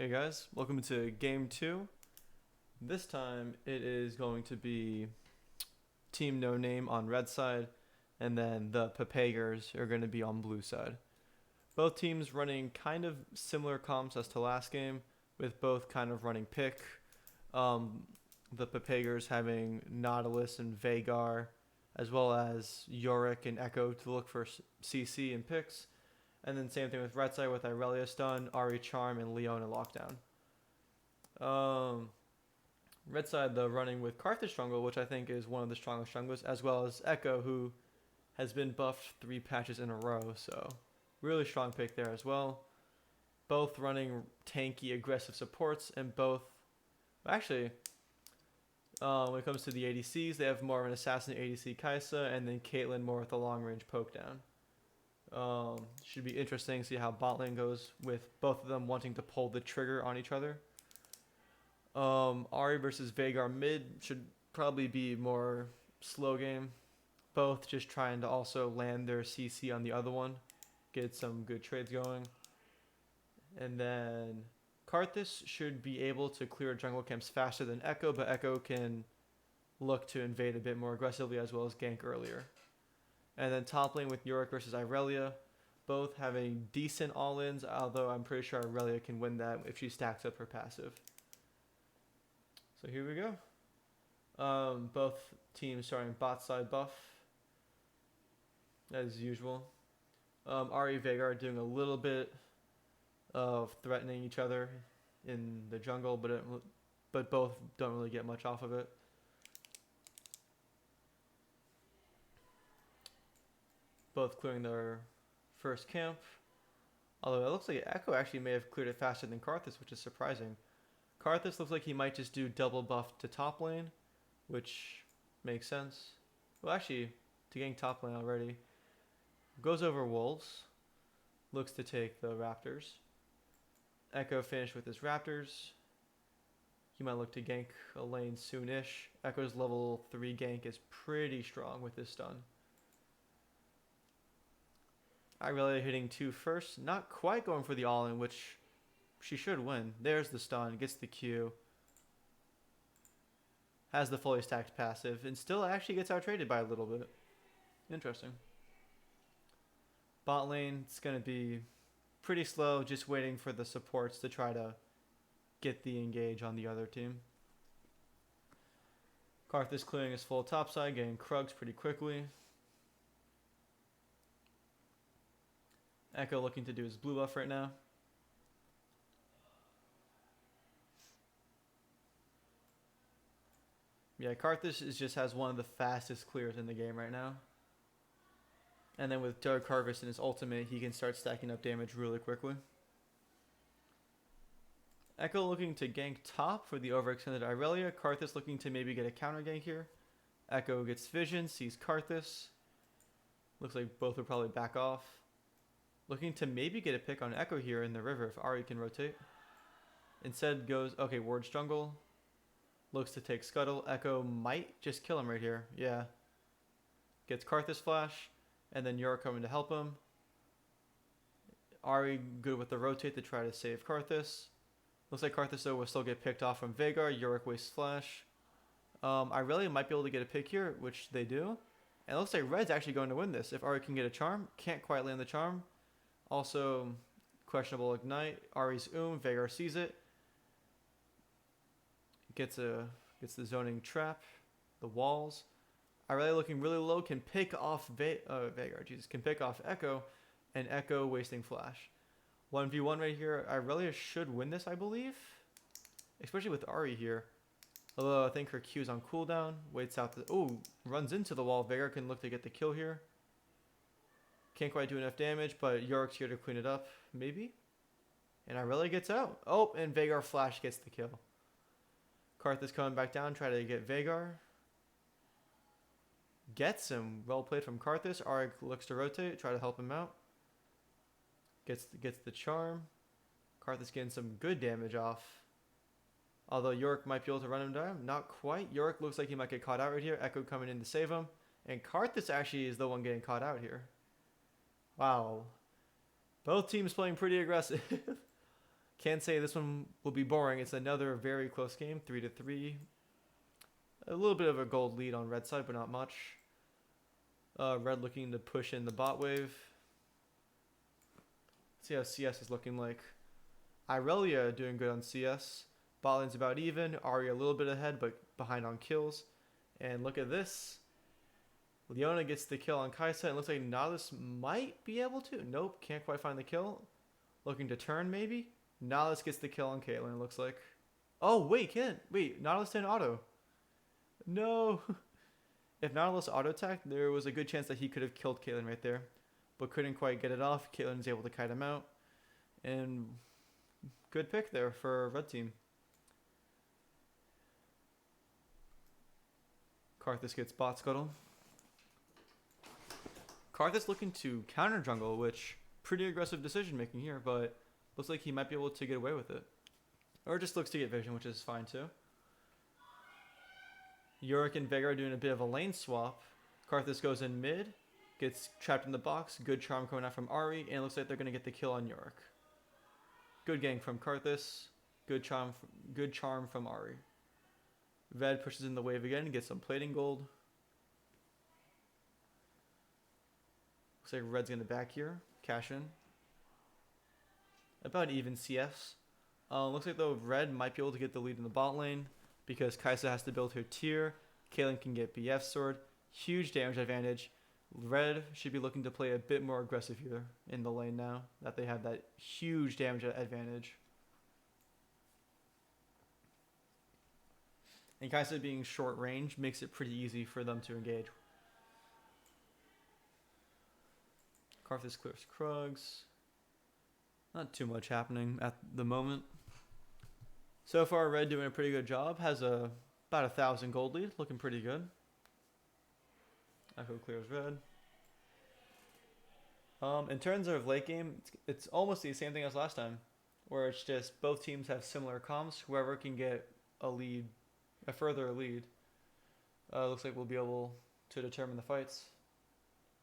Hey guys, welcome to game 2. This time it is going to be Team No Name on red side, and then the Papagers are going to be on blue side. Both teams running kind of similar comps as to last game, with both kind of running pick. Um, the Papagers having Nautilus and Vagar, as well as Yorick and Echo to look for CC and picks. And then same thing with red side with Irelia Stun, Ari Charm, and Leona Lockdown. Red side though running with Carthage Jungle, which I think is one of the strongest junglers, as well as Echo, who has been buffed 3 patches in a row, so really strong pick there as well. Both running tanky, aggressive supports, and both actually when it comes to the ADCs, they have more of an assassin ADC Kaisa, and then Caitlyn more with a long range poke down. Should be interesting to see how bot lane goes with both of them wanting to pull the trigger on each other. Ari versus Vagar mid should probably be more slow game. Both just trying to also land their CC on the other one, get some good trades going. And then Karthus should be able to clear jungle camps faster than Echo, but Echo can look to invade a bit more aggressively as well as gank earlier. And then top lane with Yorick versus Irelia, both having decent all-ins, although I'm pretty sure Irelia can win that if she stacks up her passive. So here we go. Both teams starting bot side buff, as usual. Ari Vagar doing a little bit of threatening each other in the jungle, but both don't really get much off of it. Both clearing their first camp. Although it looks like Echo actually may have cleared it faster than Karthus, which is surprising. Karthus looks like he might just do double buff to top lane, which makes sense. Well, actually, to gank top lane already. Goes over Wolves. Looks to take the Raptors. Echo finished with his Raptors. He might look to gank a lane soonish. Echo's level 3 gank is pretty strong with his stun. Irelia hitting 2 first. Not quite going for the all-in, which she should win. There's the stun. Gets the Q. Has the fully stacked passive. And still actually gets out-traded by a little bit. Interesting. Bot lane, it's going to be pretty slow. Just waiting for the supports to try to get the engage on the other team. Karthus clearing his full topside. Getting Krugs pretty quickly. Echo looking to do his blue buff right now. Yeah, Karthus just has one of the fastest clears in the game right now. And then with Dark Harvest and his ultimate, he can start stacking up damage really quickly. Echo looking to gank top for the overextended Irelia. Karthus looking to maybe get a counter gank here. Echo gets vision, sees Karthus. Looks like both will probably back off. Looking to maybe get a pick on Echo here in the river if Ari can rotate. Instead goes, okay, Ward's jungle. Looks to take Scuttle. Echo might just kill him right here. Yeah. Gets Karthus flash. And then Yorick coming to help him. Ari good with the rotate to try to save Karthus. Looks like Karthus though will still get picked off from Vagar. Yorick wastes flash. Irelia might be able to get a pick here, which they do. And it looks like Red's actually going to win this. If Ari can get a charm. Can't quite land the charm. Also, questionable ignite. Ari's Vagar sees it. Gets the zoning trap. The walls. Irelia looking really low. Can pick off Vagar. Jesus. Can pick off Echo. And Echo wasting flash. 1v1 right here. Irelia should win this, I believe. Especially with Ari here. Although I think her Q's on cooldown. Waits out the... Oh, runs into the wall. Vagar can look to get the kill here. Can't quite do enough damage, but Yorick's here to clean it up, maybe? And Irelia gets out. Oh, and Vagar flash gets the kill. Karthus coming back down, try to get Vagar. Gets him. Well played from Karthus. Ari looks to rotate, try to help him out. Gets the charm. Karthus getting some good damage off. Although Yorick might be able to run him down. Not quite. Yorick looks like he might get caught out right here. Echo coming in to save him. And Karthus actually is the one getting caught out here. Wow. Both teams playing pretty aggressive. Can't say this one will be boring. It's another very close game, 3-3. A little bit of a gold lead on red side, but not much. Red looking to push in the bot wave. See how CS is looking like. Irelia doing good on CS. Bot lane's about even. Ahri a little bit ahead, but behind on kills. And look at this. Leona gets the kill on Kai'Sa. It looks like Nautilus might be able to. Nope, can't quite find the kill. Looking to turn maybe. Nautilus gets the kill on Caitlyn, it looks like. Oh, wait, can't. Wait, Nautilus didn't auto. No. If Nautilus auto-attacked, there was a good chance that he could have killed Caitlyn right there. But couldn't quite get it off. Caitlyn's able to kite him out. And good pick there for red team. Karthus gets bot scuttle. Karthus looking to counter jungle, which pretty aggressive decision making here, but looks like he might be able to get away with it. Or just looks to get vision, which is fine too. Yorick and Veigar are doing a bit of a lane swap. Karthus goes in mid, gets trapped in the box. Good charm coming out from Ahri, and it looks like they're going to get the kill on Yorick. Good gank from Karthus. Good charm from Ahri. Ved pushes in the wave again and gets some plating gold. Looks like Red's going to back here. Cash in. About even CS. Looks like though Red might be able to get the lead in the bot lane because Kai'Sa has to build her tier. Caitlyn can get BF sword. Huge damage advantage. Red should be looking to play a bit more aggressive here in the lane now that they have that huge damage advantage. And Kai'Sa being short range makes it pretty easy for them to engage. Karthus clears Krugs. Not too much happening at the moment. So far, Red doing a pretty good job. Has about 1,000 gold lead. Looking pretty good. Echo clears Red. In terms of late game, it's almost the same thing as last time. Where it's just both teams have similar comms. Whoever can get a lead, a further lead, looks like we'll be able to determine the fights.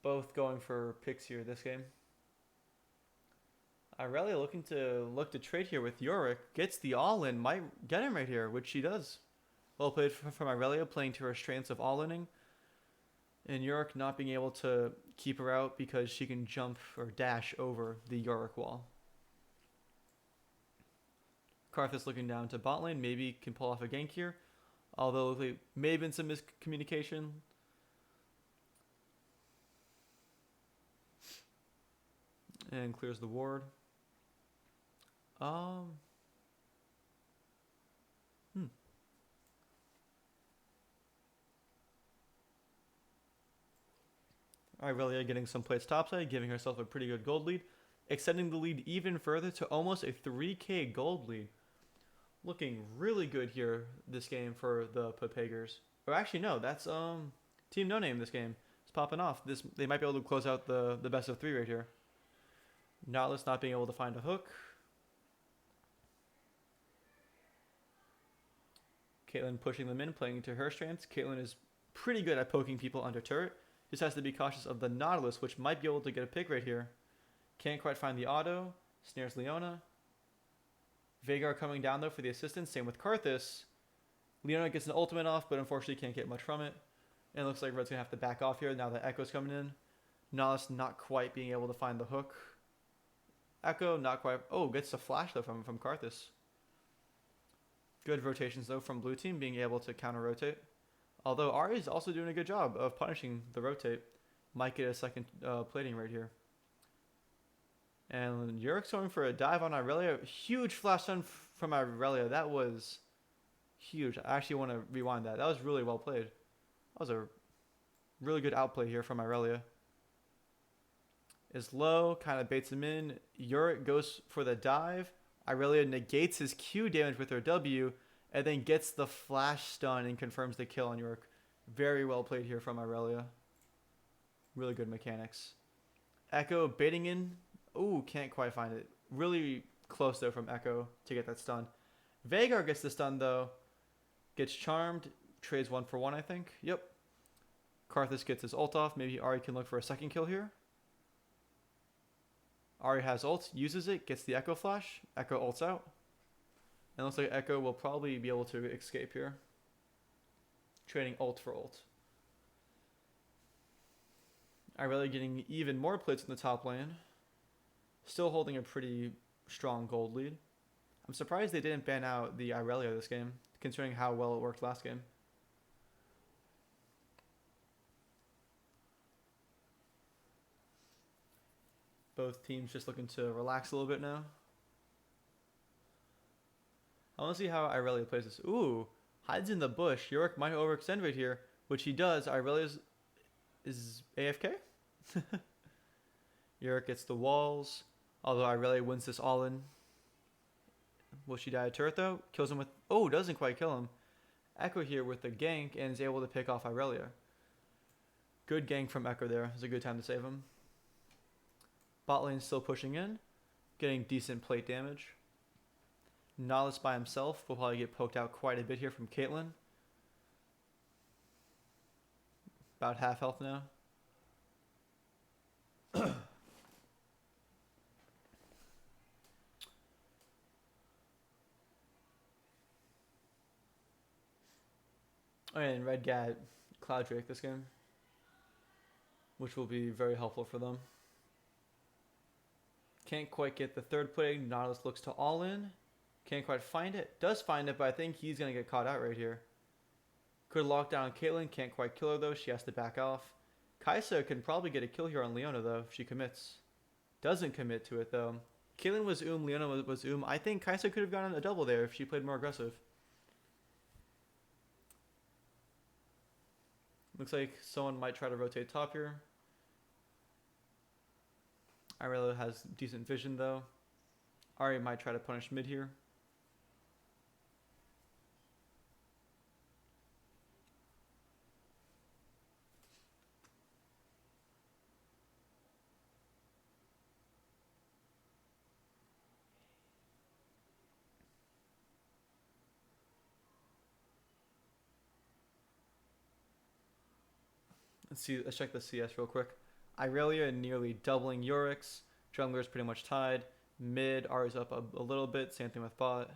Both going for picks here this game. Irelia looking to trade here with Yorick. Gets the all-in. Might get him right here, which she does. Well played from Irelia, playing to her strengths of all-inning. And Yorick not being able to keep her out because she can jump or dash over the Yorick wall. Karthus looking down to bot lane. Maybe can pull off a gank here. Although there may have been some miscommunication. And clears the ward. Irelia getting some plates topside, giving herself a pretty good gold lead, extending the lead even further to almost a 3k gold lead. Looking really good here this game for the Papagers. Or actually no, that's Team No Name this game. It's popping off. They might be able to close out the best of 3 right here. Nautilus not being able to find a hook. Caitlyn pushing them in, playing to her strengths. Caitlyn is pretty good at poking people under turret. Just has to be cautious of the Nautilus, which might be able to get a pick right here. Can't quite find the auto. Snares Leona. Veigar coming down though for the assistance. Same with Karthus. Leona gets an ultimate off, but unfortunately can't get much from it. And it looks like Red's going to have to back off here now that Echo's coming in. Nautilus not quite being able to find the hook. Echo not quite. Oh, gets a flash though from Karthus. Good rotations though from blue team being able to counter rotate. Although Ahri is also doing a good job of punishing the rotate. Might get a second plating right here. And Yorick's going for a dive on Irelia. Huge flash stun from Irelia. That was huge. I actually want to rewind that. That was really well played. That was a really good outplay here from Irelia. Is low, kind of baits him in. Yorick goes for the dive. Irelia negates his Q damage with her W, and then gets the flash stun and confirms the kill on Yorick. Very well played here from Irelia. Really good mechanics. Echo baiting in. Ooh, can't quite find it. Really close though from Echo to get that stun. Veigar gets the stun though. Gets charmed. Trades 1-for-1, I think. Yep. Karthus gets his ult off. Maybe Ahri can look for a second kill here. Ari has ult, uses it, gets the Echo Flash. Echo ults out. And looks like Echo will probably be able to escape here. Trading ult for ult. Irelia getting even more plates in the top lane. Still holding a pretty strong gold lead. I'm surprised they didn't ban out the Irelia this game, considering how well it worked last game. Both teams just looking to relax a little bit now. I want to see how Irelia plays this. Ooh, hides in the bush. Yorick might overextend right here, which he does. Irelia is AFK. Yorick gets the walls, although Irelia wins this all in. Will she die a turret though? Kills him with... Oh, doesn't quite kill him. Echo here with the gank and is able to pick off Irelia. Good gank from Echo there. It's a good time to save him. Bot lane still pushing in, getting decent plate damage. Nautilus by himself will probably get poked out quite a bit here from Caitlyn. About half health now. Oh, and Red got Cloud Drake this game, which will be very helpful for them. Can't quite get the third play. Nautilus looks to all in. Can't quite find it. Does find it, but I think he's going to get caught out right here. Could lock down Caitlyn. Can't quite kill her, though. She has to back off. Kaisa can probably get a kill here on Leona, though, if she commits. Doesn't commit to it, though. Caitlyn was Leona was I think Kaisa could have gotten a double there if she played more aggressive. Looks like someone might try to rotate top here. Irelia has decent vision, though. Ari might try to punish mid here. Let's check the CS real quick. Irelia nearly doubling Yorick's. Jungler's pretty much tied. Mid, Ari's up a little bit. Same thing with bot.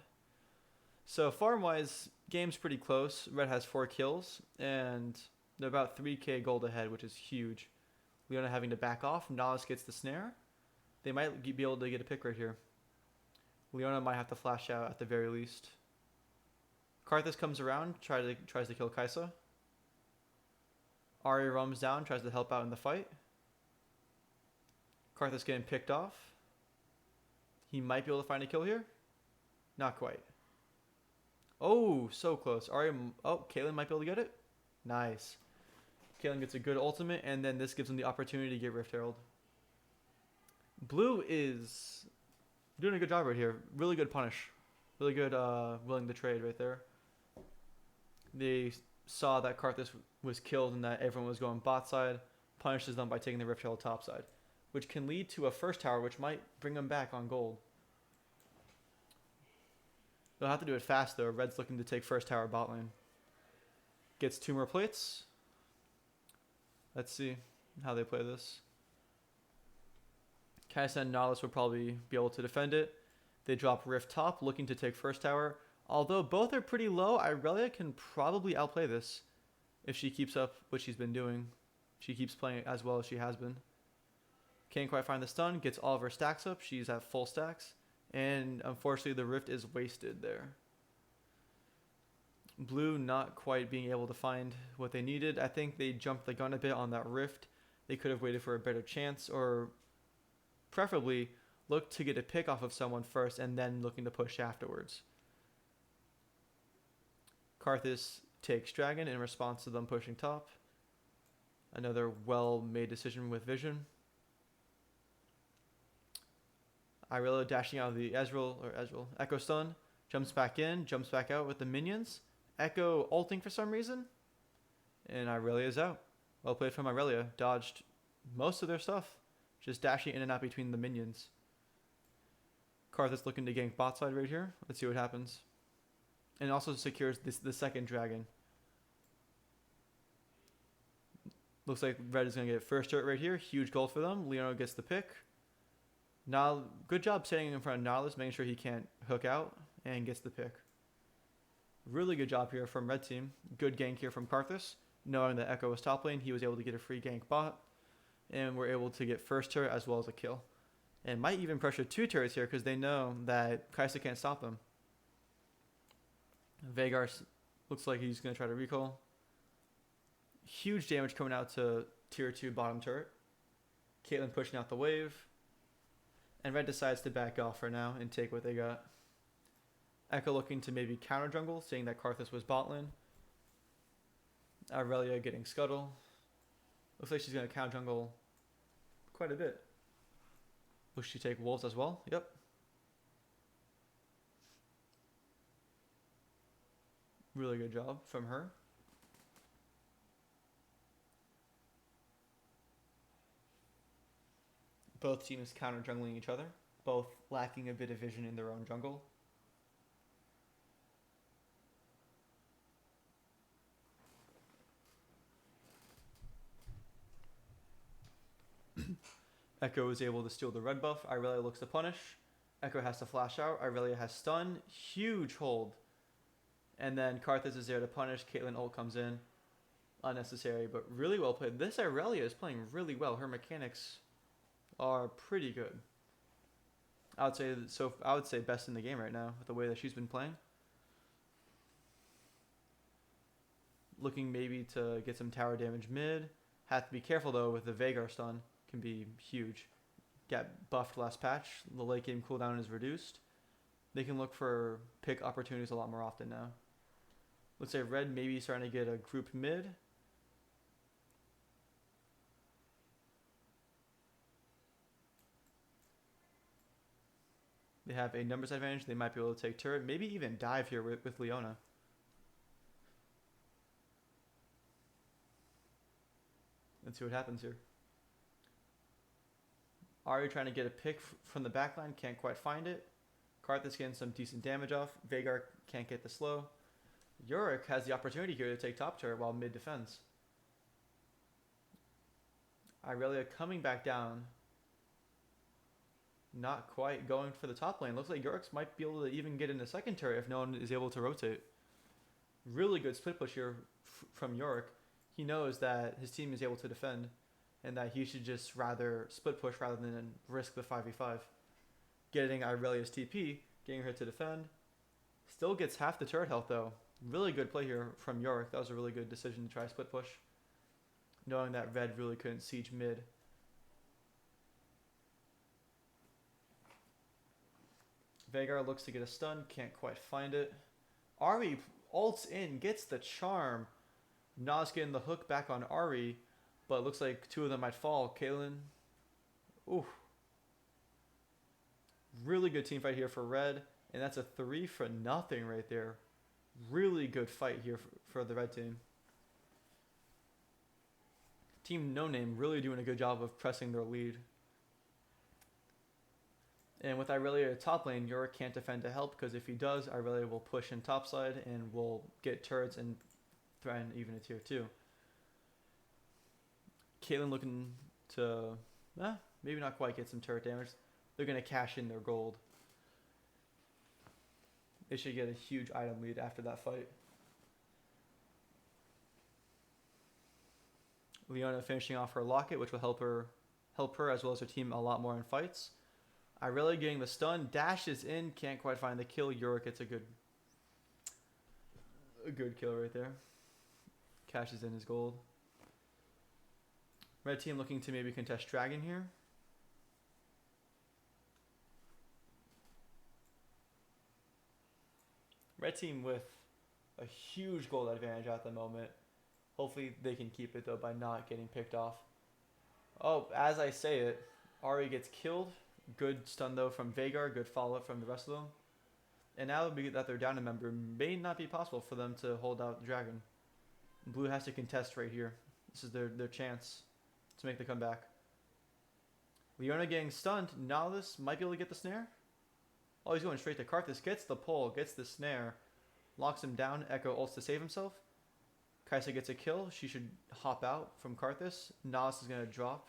So farm-wise, game's pretty close. Red has 4 kills, and they're about 3k gold ahead, which is huge. Leona having to back off. Nautilus gets the snare. They might be able to get a pick right here. Leona might have to flash out at the very least. Karthus comes around, tries to kill Kaisa. Ari roams down, tries to help out in the fight. Karthus getting picked off. He might be able to find a kill here. Not quite. Oh, so close. Ari, Caitlyn might be able to get it. Nice. Caitlyn gets a good ultimate, and then this gives him the opportunity to get Rift Herald. Blue is doing a good job right here. Really good punish. Really good willing to trade right there. They saw that Karthus was killed and that everyone was going bot side. Punishes them by taking the Rift Herald top side, which can lead to a first tower, which might bring them back on gold. They'll have to do it fast, though. Red's looking to take first tower bot lane. Gets 2 more plates. Let's see how they play this. Kaisa and Nautilus will probably be able to defend it. They drop Rift top, looking to take first tower. Although both are pretty low, Irelia can probably outplay this if she keeps up what she's been doing. She keeps playing as well as she has been. Can't quite find the stun, gets all of her stacks up. She's at full stacks. And unfortunately, the Rift is wasted there. Blue not quite being able to find what they needed. I think they jumped the gun a bit on that Rift. They could have waited for a better chance, or preferably look to get a pick off of someone first and then looking to push afterwards. Karthus takes Dragon in response to them pushing top. Another well-made decision with vision. Irelia dashing out of the Echo stun. Jumps back in, jumps back out with the minions. Echo ulting for some reason. And Irelia is out. Well played from Irelia. Dodged most of their stuff. Just dashing in and out between the minions. Karthus looking to gank bot side right here. Let's see what happens. And also secures the second dragon. Looks like Red is going to get first turret right here. Huge gold for them. Leona gets the pick. Now, good job standing in front of Nautilus, making sure he can't hook out, and gets the pick. Really good job here from red team. Good gank here from Karthus. Knowing that Echo was top lane, he was able to get a free gank bot, and we're able to get first turret as well as a kill. And might even pressure 2 turrets here because they know that Kai'Sa can't stop them. Veigar looks like he's going to try to recall. Huge damage coming out to tier 2 bottom turret. Caitlyn pushing out the wave. And red decides to back off for now and take what they got. Echo looking to maybe counter jungle, seeing that Karthus was bot lane. Aurelia getting scuttle. Looks like she's going to counter jungle quite a bit. Will she take wolves as well? Yep. Really good job from her. Both teams counter jungling each other, both lacking a bit of vision in their own jungle. Echo is able to steal the red buff. Irelia looks to punish. Echo has to flash out. Irelia has stun. Huge hold. And then Karthus is there to punish. Caitlyn ult comes in. Unnecessary, but really well played. This Irelia is playing really well. Her mechanics are pretty good. I would say best in the game right now with the way that she's been playing. Looking maybe to get some tower damage mid. Have to be careful though with the Veigar stun. Can be huge. Got buffed last patch. The late game cooldown is reduced. They can look for pick opportunities a lot more often now. Let's say red maybe starting to get a group mid. They have a numbers advantage. They might be able to take turret. Maybe even dive here with Leona. Let's see what happens here. Ari trying to get a pick from the backline. Can't quite find it. Karthus getting some decent damage off. Veigar can't get the slow. Yorick has the opportunity here to take top turret while mid defends. Irelia coming back down. Not quite going for the top lane. Looks like Yorick might be able to even get in the second turret if no one is able to rotate. Really good split push here from Yorick. He knows that his team is able to defend and that he should just rather split push rather than risk the 5v5. Getting Irelia's TP, getting her to defend. Still gets half the turret health though. Really good play here from Yorick. That was a really good decision to try split push. Knowing that red really couldn't siege mid. Veigar looks to get a stun, can't quite find it. Ari ults in, gets the charm. Nas getting the hook back on Ari, but it looks like 2 of them might fall. Caitlyn, ooh. Really good team fight here for red, and that's a 3-0 right there. Really good fight here for the red team. Team No Name really doing a good job of pressing their lead. And with Irelia top lane, Yorick can't defend to help because if he does, Irelia will push in topside and will get turrets and threaten even a tier 2. Caitlyn looking to, maybe not quite get some turret damage. They're going to cash in their gold. They should get a huge item lead after that fight. Leona finishing off her locket, which will help her as well as her team a lot more in fights. Irelia getting the stun, dashes in, can't quite find the kill. Yorick gets a good kill right there. Cashes in his gold. Red team looking to maybe contest Dragon here. Red team with a huge gold advantage at the moment. Hopefully they can keep it though by not getting picked off. Oh, as I say it, Ari gets killed. Good stun though from Veigar, good follow-up from the rest of them. And now that they're down a member, may not be possible for them to hold out the dragon. Blue has to contest right here. This is their chance to make the comeback. Leona getting stunned. Nautilus might be able to get the snare. Oh, he's going straight to Karthus. Gets the pull, gets the snare. Locks him down. Echo ults to save himself. Kai'Sa gets a kill. She should hop out from Karthus. Nautilus is going to drop.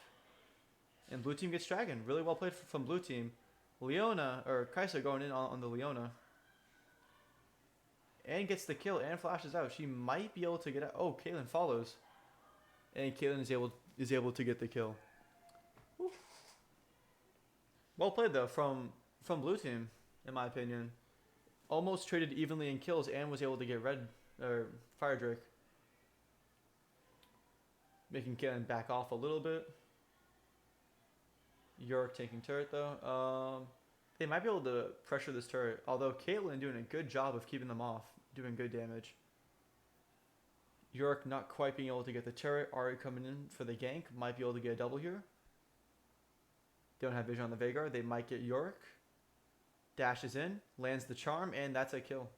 And blue team gets dragon. Really well played from blue team. Leona, or Kai'Sa going in on the Leona. And gets the kill and flashes out. She might be able to get out. Oh, Caitlyn follows. And Caitlyn is able to get the kill. Woo. Well played though from blue team, in my opinion. Almost traded evenly in kills and was able to get red or Fire Drake. Making Caitlyn back off a little bit. York taking turret though. They might be able to pressure this turret, although Caitlyn doing a good job of keeping them off, doing good damage. York not quite being able to get the turret. Ari coming in for the gank, might be able to get a double here. They don't have vision on the Veigar. They might get York. Dashes in, lands the charm, and that's a kill.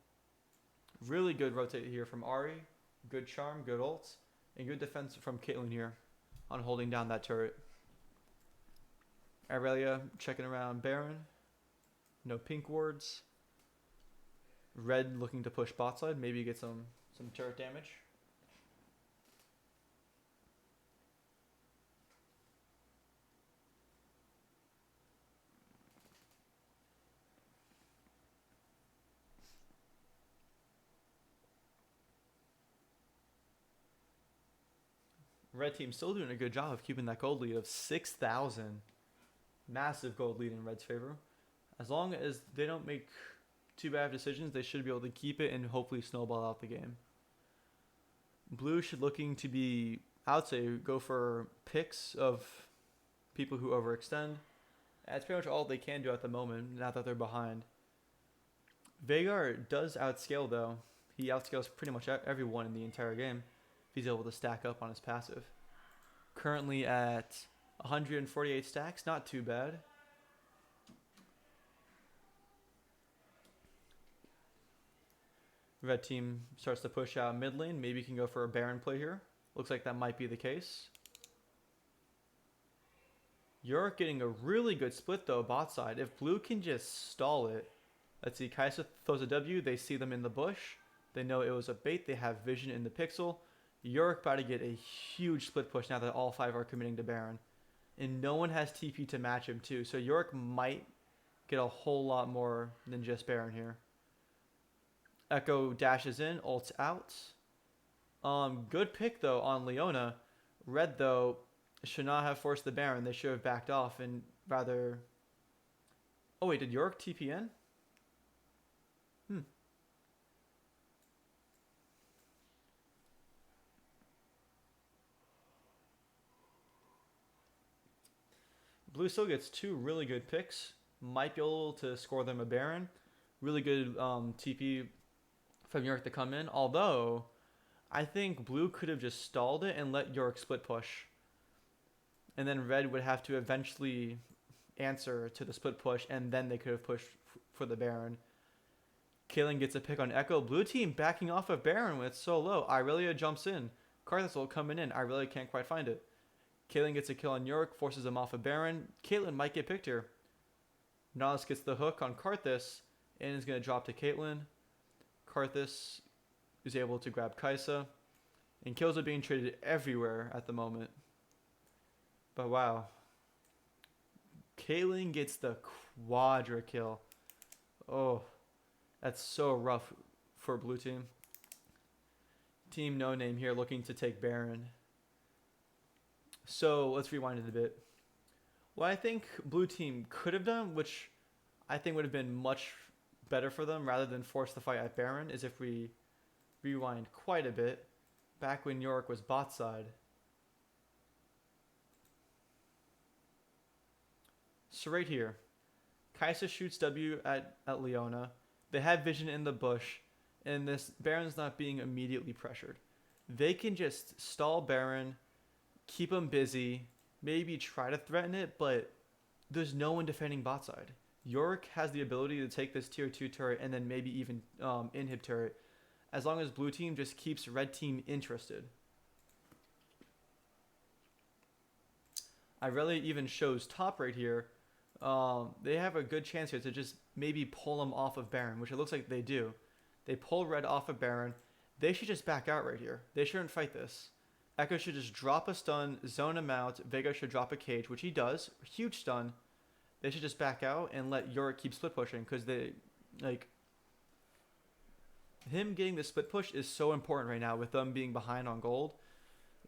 Really good rotate here from Ari. Good charm, good ults, and good defense from Caitlyn here on holding down that turret. Aurelia checking around Baron. No pink wards. Red looking to push bot side. Maybe get some turret damage. Red team still doing a good job of keeping that gold lead of 6,000. Massive gold lead in Red's favor. As long as they don't make too bad decisions, they should be able to keep it and hopefully snowball out the game. Blue should looking to be, I would say, go for picks of people who overextend. That's pretty much all they can do at the moment, now that they're behind. Veigar does outscale though. He outscales pretty much everyone in the entire game if he's able to stack up on his passive. Currently at 148 stacks, not too bad. Red team starts to push out mid lane. Maybe can go for a Baron play here. Looks like that might be the case. You're getting a really good split though, bot side. If blue can just stall it. Let's see, Kai'Sa throws a W. They see them in the bush. They know it was a bait. They have vision in the pixel. Yorick about to get a huge split push now that all 5 are committing to Baron. And no one has TP to match him too. So Yorick might get a whole lot more than just Baron here. Echo dashes in, ults out. Good pick though on Leona. Red though should not have forced the Baron. They should have backed off and rather... Oh wait, did Yorick TP in? Blue still gets 2 really good picks. Might be able to score them a Baron. Really good TP from Yorick to come in. Although, I think blue could have just stalled it and let Yorick split push. And then red would have to eventually answer to the split push, and then they could have pushed for the Baron. Caitlyn gets a pick on Echo. Blue team backing off of Baron when it's so low. Irelia jumps in. Karthus coming in. Irelia can't quite find it. Caitlyn gets a kill on Yorick, forces him off of Baron. Caitlyn might get picked here. Nautilus gets the hook on Karthus and is going to drop to Caitlyn. Karthus is able to grab Kai'Sa. And kills are being traded everywhere at the moment. But wow. Caitlyn gets the quadra kill. Oh, that's so rough for blue team. Team No Name here looking to take Baron. So let's rewind it a bit. What I think blue team could have done, which I think would have been much better for them rather than force the fight at Baron, is if we rewind quite a bit back when Yorick was bot side. So right here, Kai'Sa shoots W at Leona. They have vision in the bush, and this Baron's not being immediately pressured. They can just stall Baron, keep him busy, maybe try to threaten it, but there's no one defending bot side. Yorick has the ability to take this tier 2 turret and then maybe even inhib turret, as long as blue team just keeps red team interested. I really even shows top right here. They have a good chance here to just maybe pull them off of Baron, which it looks like they do. They pull red off of Baron. They should just back out right here. They shouldn't fight this. Echo should just drop a stun, zone him out. Vega should drop a cage, which he does. Huge stun. They should just back out and let Yorick keep split pushing because they, like, him getting the split push is so important right now with them being behind on gold.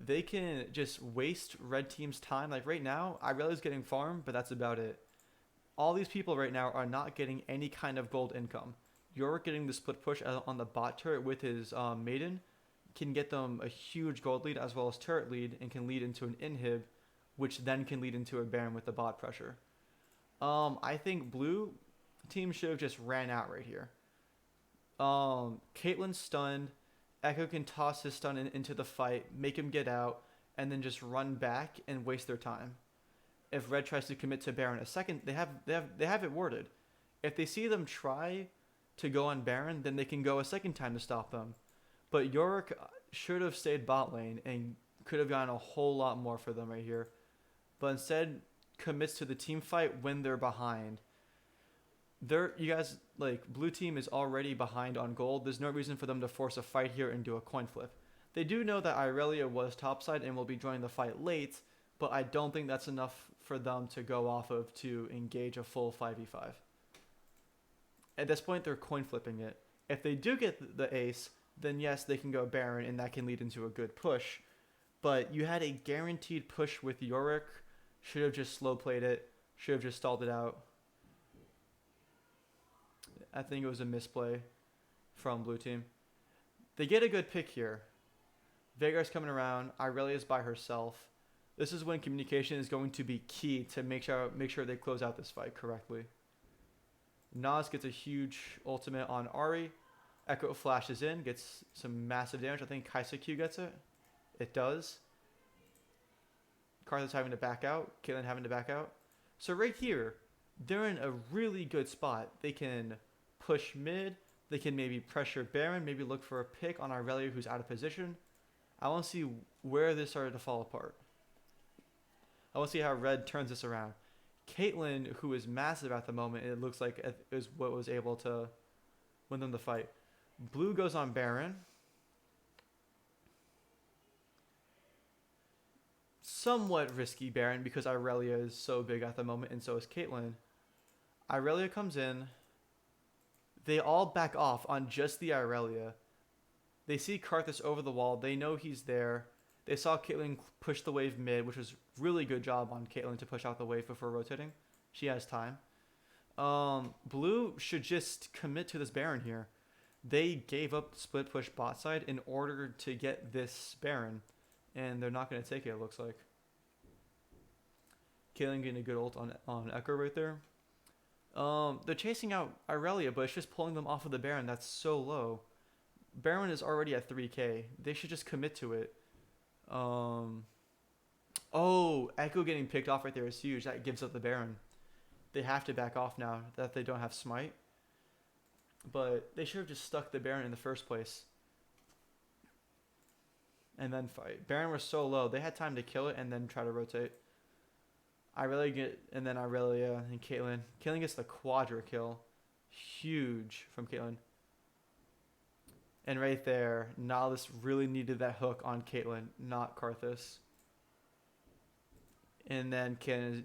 They can just waste red team's time. Like right now, Irelia's getting farm, but that's about it. All these people right now are not getting any kind of gold income. Yorick getting the split push on the bot turret with his maiden can get them a huge gold lead as well as turret lead and can lead into an inhib, which then can lead into a baron with the bot pressure. I think blue team should have just ran out right here. Caitlyn's stunned. Echo can toss his stun into the fight, make him get out, and then just run back and waste their time. If red tries to commit to baron a second, they have it warded. If they see them try to go on baron, then they can go a second time to stop them. But Yorick should have stayed bot lane and could have gotten a whole lot more for them right here. But instead commits to the team fight when they're behind. You guys, like, blue team is already behind on gold. There's no reason for them to force a fight here and do a coin flip. They do know that Irelia was topside and will be joining the fight late, but I don't think that's enough for them to go off of to engage a full 5v5. At this point, they're coin flipping it. If they do get the ace, then yes, they can go baron, and that can lead into a good push. But you had a guaranteed push with Yorick. Should have just slow played it. Should have just stalled it out. I think it was a misplay from blue team. They get a good pick here. Veigar's coming around. Irelia's by herself. This is when communication is going to be key to make sure they close out this fight correctly. Nas gets a huge ultimate on Ahri. Echo flashes in, gets some massive damage. I think Kaisa Q gets it. It does. Karthus having to back out. Caitlyn having to back out. So right here, they're in a really good spot. They can push mid. They can maybe pressure Baron. Maybe look for a pick on Irelia who's out of position. I want to see where this started to fall apart. I want to see how red turns this around. Caitlyn, who is massive at the moment, it looks like is what was able to win them the fight. Blue goes on Baron. Somewhat risky Baron because Irelia is so big at the moment and so is Caitlyn. Irelia comes in. They all back off on just the Irelia. They see Karthus over the wall. They know he's there. They saw Caitlyn push the wave mid, which was really good job on Caitlyn to push out the wave before rotating. She has time. Blue should just commit to this Baron here. They gave up split push bot side in order to get this Baron, and they're not going to take it, it looks like. Caitlyn getting a good ult on Echo right there. They're chasing out Irelia, but it's just pulling them off of the Baron. That's so low. Baron is already at 3k. They should just commit to it. Oh, Echo getting picked off right there is huge. That gives up the Baron. They have to back off now that they don't have smite. But they should have just stuck the Baron in the first place. And then fight. Baron was so low. They had time to kill it and then try to rotate. Irelia and Caitlyn. Caitlyn gets the quadra kill. Huge from Caitlyn. And right there, Nihilus really needed that hook on Caitlyn, not Karthus. And then Caitlyn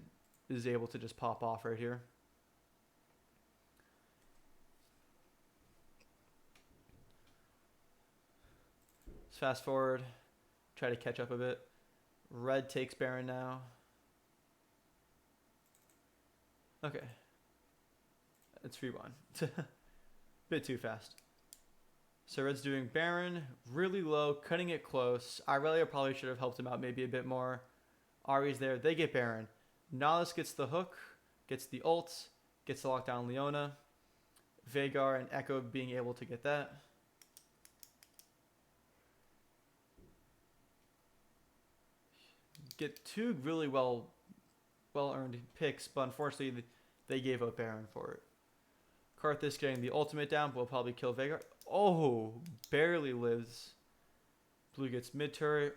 is able to just pop off right here. Let's fast forward. Try to catch up a bit. Red takes Baron now. Okay. Let's rewind. Bit too fast. So Red's doing Baron, really low, cutting it close. Irelia probably should have helped him out maybe a bit more. Ahri's there. They get Baron. Nihilus gets the hook, gets the ult, gets the lockdown Leona. Veigar and Echo being able to get that. Get two really well earned picks, but unfortunately they gave up Baron for it. Karthus getting the ultimate down, but will probably kill Veigar. Oh, barely lives. Blue gets mid turret.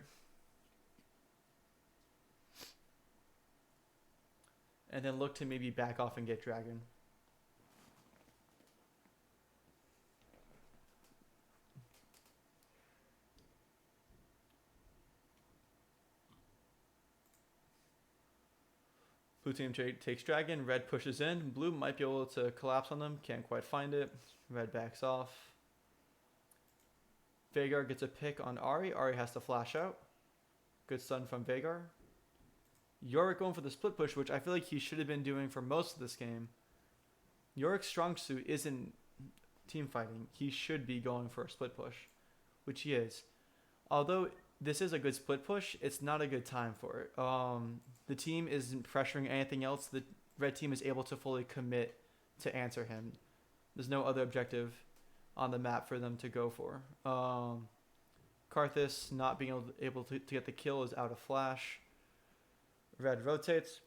And then look to maybe back off and get Dragon. Blue team takes dragon. Red pushes in. Blue might be able to collapse on them. Can't quite find it. Red backs off. Vhagar gets a pick on Ahri. Ahri has to flash out. Good stun from Vhagar. Yorick going for the split push, which I feel like he should have been doing for most of this game. Yorick's strong suit isn't team fighting. He should be going for a split push, which he is. Although this is a good split push, it's not a good time for it. The team isn't pressuring anything else. The red team is able to fully commit to answer him. There's no other objective on the map for them to go for. Karthus not being able to get the kill is out of flash. Red rotates.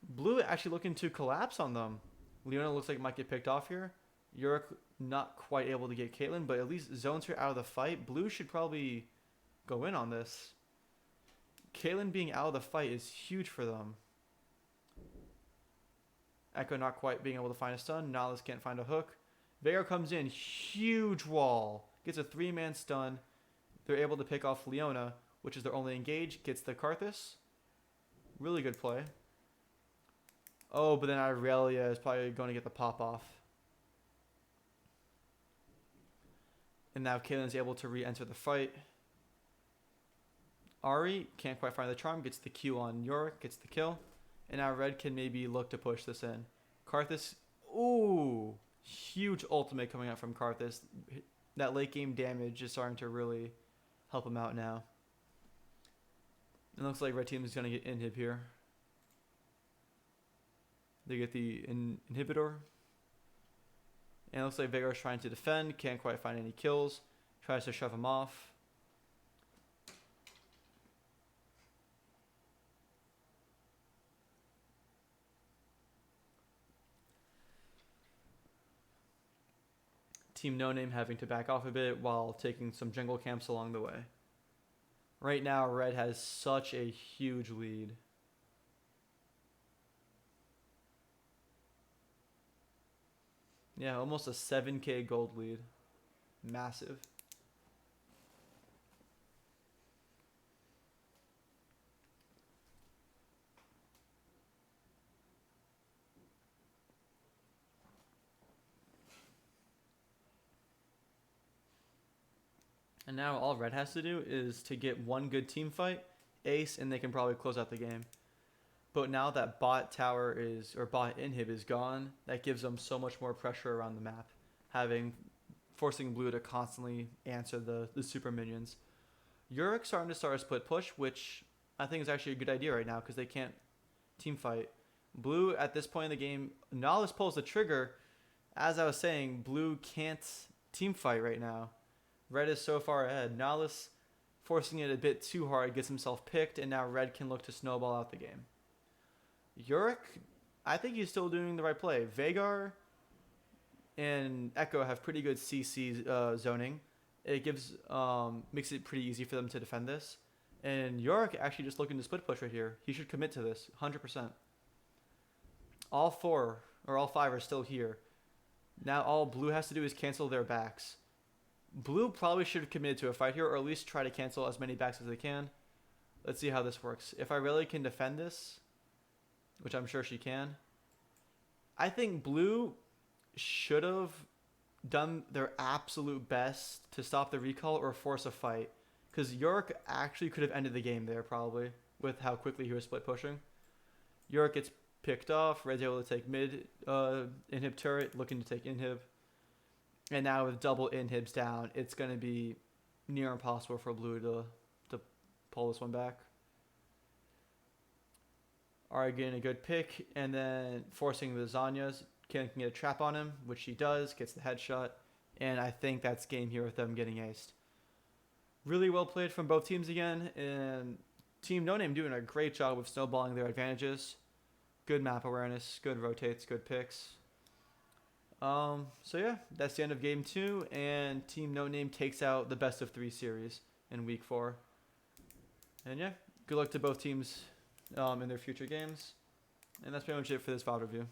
Blue actually looking to collapse on them. Leona looks like it might get picked off here. Yorick not quite able to get Caitlyn, but at least zones her out of the fight. Blue should probably go in on this. Caitlyn being out of the fight is huge for them. Echo not quite being able to find a stun. Nihilus can't find a hook. Vhagar comes in. Huge wall. Gets a 3-man stun. They're able to pick off Leona, which is their only engage. Gets the Karthus. Really good play. Oh, but then Irelia is probably going to get the pop off. And now Caitlyn's able to re-enter the fight. Ahri can't quite find the charm. Gets the Q on Yorick. Gets the kill. And now Red can maybe look to push this in. Karthus. Ooh. Huge ultimate coming out from Karthus. That late game damage is starting to really help him out now. It looks like red team is going to get inhib here. They get the inhibitor. And it looks like Vhagar is trying to defend. Can't quite find any kills. Tries to shove him off. Team No Name having to back off a bit while taking some jungle camps along the way. Right now, Red has such a huge lead. Yeah, almost a 7k gold lead. Massive. And now all Red has to do is to get one good team fight, ace, and they can probably close out the game. But now that bot tower is, or bot inhib is gone, that gives them so much more pressure around the map, forcing blue to constantly answer the super minions. Yorick's starting to start a split push, which I think is actually a good idea right now because they can't team fight. Blue at this point in the game, Nihilus pulls the trigger. As I was saying, blue can't team fight right now. Red is so far ahead. Nihilus forcing it a bit too hard, gets himself picked, and now Red can look to snowball out the game. Yorick, I think he's still doing the right play. Vhagar and Echo have pretty good CC zoning. It makes it pretty easy for them to defend this. And Yorick actually just looking to split push right here. He should commit to this 100%. All 4 or all 5 are still here. Now all blue has to do is cancel their backs. Blue probably should have committed to a fight here, or at least try to cancel as many backs as they can. Let's see how this works. If Irelia can defend this, which I'm sure she can, I think blue should have done their absolute best to stop the recall or force a fight. Because Yorick actually could have ended the game there probably with how quickly he was split pushing. Yorick gets picked off. Red's able to take mid inhib turret, looking to take inhib. And now with double inhibs down, it's going to be near impossible for blue to pull this one back. Ahri getting a good pick, and then forcing the Zanyas. Can get a trap on him, which she does, gets the headshot. And I think that's game here with them getting aced. Really well played from both teams again, and Team No Name doing a great job with snowballing their advantages. Good map awareness, good rotates, good picks. So yeah, that's the end of game 2, and Team No Name takes out the best of 3 series in week 4. And yeah, good luck to both teams in their future games. And that's pretty much it for this VOD review.